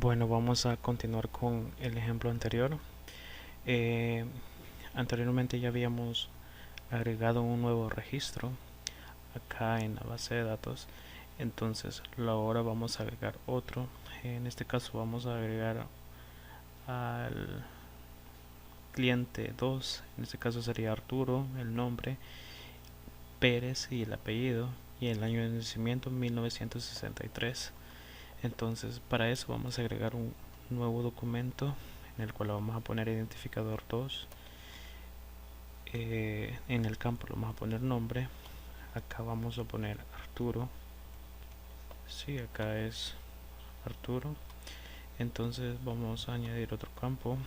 Bueno, vamos a continuar con el ejemplo anterior. Eh, Anteriormente ya habíamos agregado un nuevo registro acá en la base de datos. Entonces ahora vamos a agregar otro. En este caso vamos a agregar al cliente 2. En este caso sería Arturo, el nombre, Pérez y el apellido, y el año de nacimiento 1963. Entonces para eso vamos a agregar un nuevo documento en el cual vamos a poner identificador 2. En el campo lo vamos a poner nombre. Acá vamos a poner Arturo. Sí, acá es Arturo. Entonces vamos a añadir otro campo.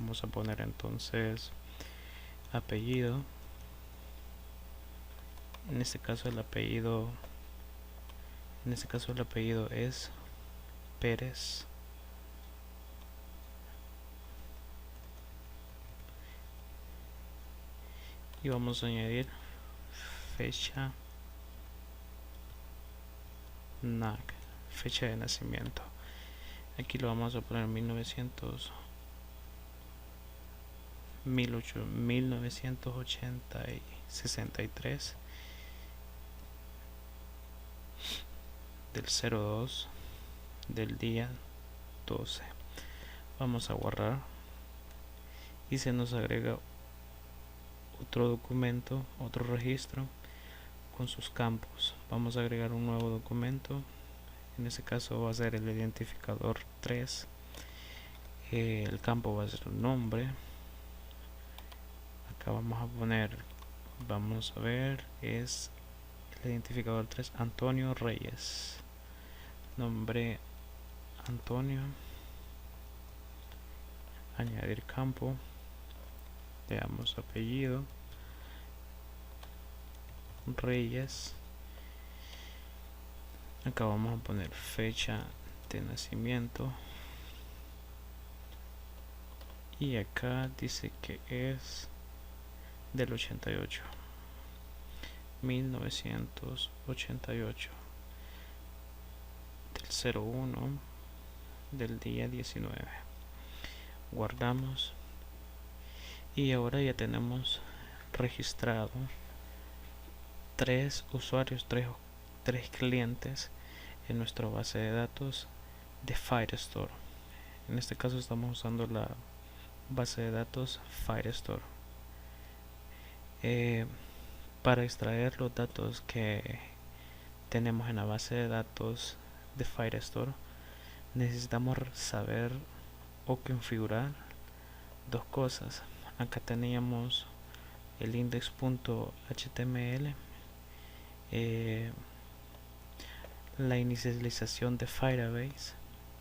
Vamos a poner entonces apellido. En este caso el apellido es Pérez. Y vamos a añadir fecha NAC, fecha de nacimiento. Aquí lo vamos a poner 1980 y 63 del 02 del día 12. Vamos a guardar y se nos agrega otro documento, otro registro con sus campos. Vamos a agregar un nuevo documento. En este caso va a ser el identificador 3. El campo va a ser el nombre. Acá vamos a poner, vamos a ver, es el identificador 3, Antonio Reyes. Nombre Antonio. Añadir campo. Le damos apellido Reyes. Acá vamos a poner fecha de nacimiento. Y acá dice que es del 88. 1988. Del 01 del día 19. Guardamos. Y ahora ya tenemos registrado tres usuarios, tres clientes en nuestra base de datos de Firestore. En este caso estamos usando la base de datos Firestore. Para extraer los datos que tenemos en la base de datos de Firestore, necesitamos saber o configurar dos cosas. Acá teníamos el index.html, la inicialización de Firebase,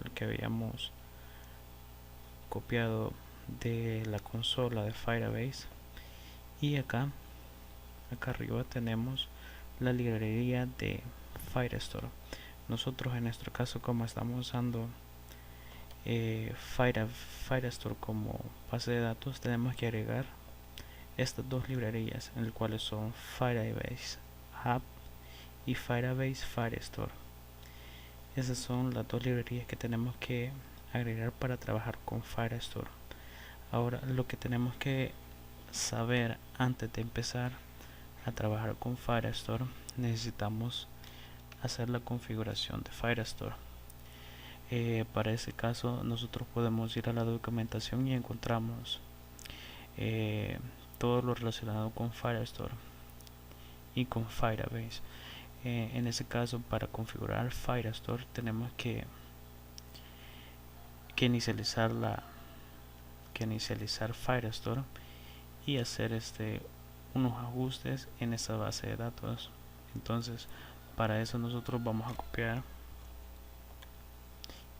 el que habíamos copiado de la consola de Firebase, y acá arriba tenemos la librería de Firestore. Nosotros en nuestro caso, como estamos usando Firestore como base de datos, tenemos que agregar estas dos librerías, en las cuales son Firebase App y Firebase Firestore. Esas son las dos librerías que tenemos que agregar para trabajar con Firestore. Ahora, lo que tenemos que saber antes de empezar a trabajar con Firestore, necesitamos hacer la configuración de Firestore. Para ese caso, nosotros podemos ir a la documentación y encontramos todo lo relacionado con Firestore y con Firebase. En ese caso, para configurar Firestore tenemos que inicializar Firestore y hacer unos ajustes en esa base de datos. Entonces, para eso nosotros vamos a copiar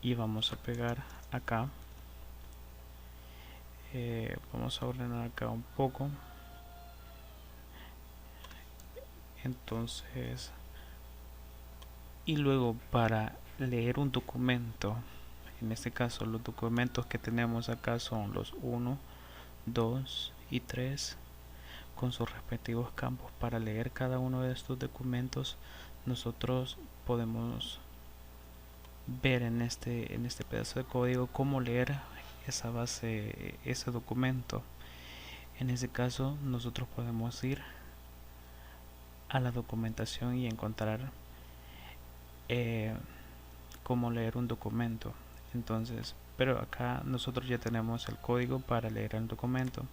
y vamos a pegar acá. Vamos a ordenar acá un poco. Entonces, y luego para leer un documento, en este caso los documentos que tenemos acá son los 1, 2 y 3 con sus respectivos campos. Para leer cada uno de estos documentos nosotros podemos ver en este pedazo de código cómo leer esa base, ese documento. En ese caso nosotros podemos ir a la documentación y encontrar eh, cómo leer un documento. Entonces, pero acá nosotros ya tenemos el código para leer el documento,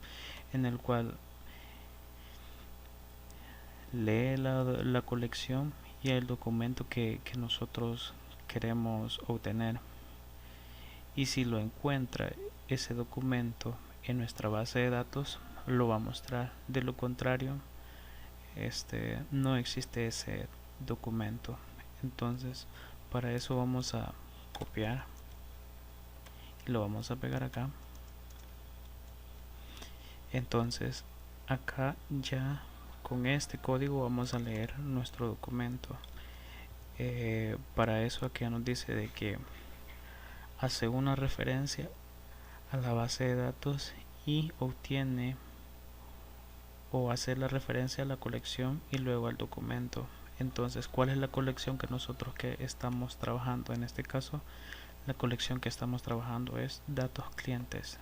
en el cual lee la colección y el documento que nosotros queremos obtener. Y si lo encuentra ese documento en nuestra base de datos, lo va a mostrar. De lo contrario, no existe ese documento. Entonces, para eso vamos a copiar y lo vamos a pegar acá. Entonces, acá ya con este código vamos a leer nuestro documento. Para eso aquí nos dice de que hace una referencia a la base de datos y obtiene o hacer la referencia a la colección y luego al documento. Entonces, ¿cuál es la colección que nosotros que estamos trabajando? En este caso, la colección que estamos trabajando es datos clientes.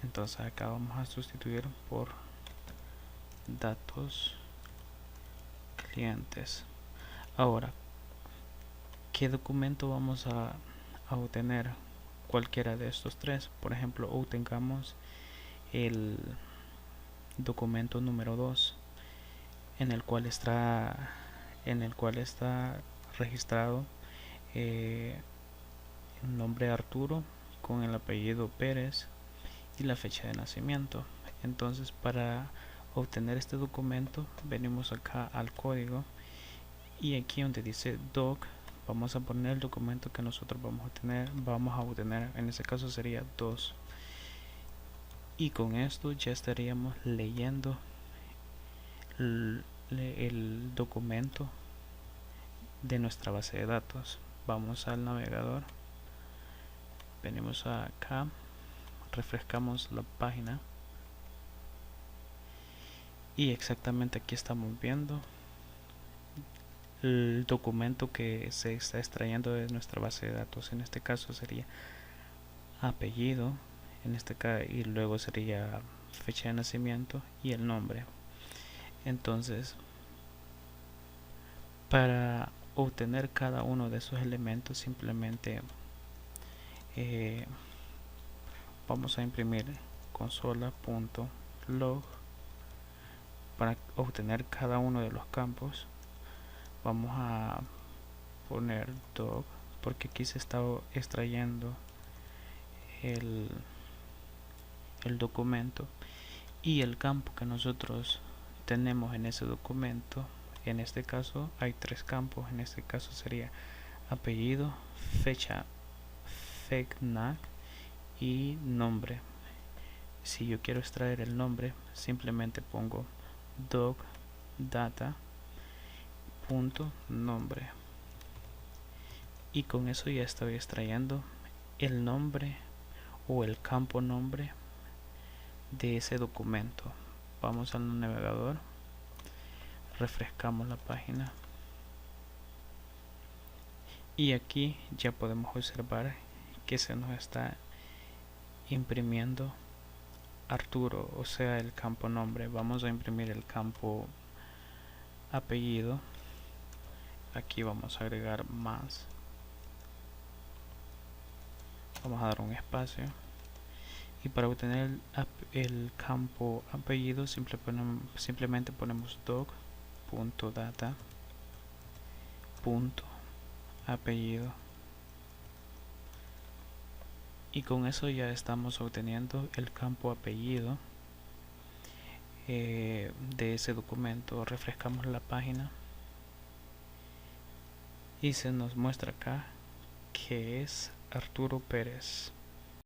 Entonces acá vamos a sustituir por datos clientes. Ahora, ¿qué documento vamos a obtener? Cualquiera de estos tres. Por ejemplo, obtengamos el documento número 2 en el cual está registrado el nombre Arturo con el apellido Pérez y la fecha de nacimiento. Entonces, para obtener este documento venimos acá al código y aquí donde dice doc vamos a poner el documento que nosotros vamos a obtener, en este caso sería 2, y con esto ya estaríamos leyendo el documento de nuestra base de datos. Vamos al navegador, venimos acá, refrescamos la página y exactamente aquí estamos viendo el documento que se está extrayendo de nuestra base de datos. En este caso sería apellido, en este caso, y luego sería fecha de nacimiento y el nombre. Entonces, para obtener cada uno de esos elementos simplemente vamos a imprimir consola.log. Para obtener cada uno de los campos vamos a poner doc porque aquí se está extrayendo el documento, y el campo que nosotros tenemos en ese documento, en este caso hay 3 campos. En este caso sería apellido, fecha FECNAC y nombre. Si yo quiero extraer el nombre, simplemente pongo doc data punto nombre y con eso ya estoy extrayendo el nombre o el campo nombre de ese documento. Vamos al navegador, refrescamos la página y aquí ya podemos observar que se nos está imprimiendo Arturo, o sea el campo nombre. Vamos a imprimir el campo apellido. Aquí vamos a agregar más, vamos a dar un espacio y para obtener el campo apellido simplemente ponemos doc.data.apellido y con eso ya estamos obteniendo el campo apellido de ese documento. Refrescamos la página y se nos muestra acá que es Arturo Pérez.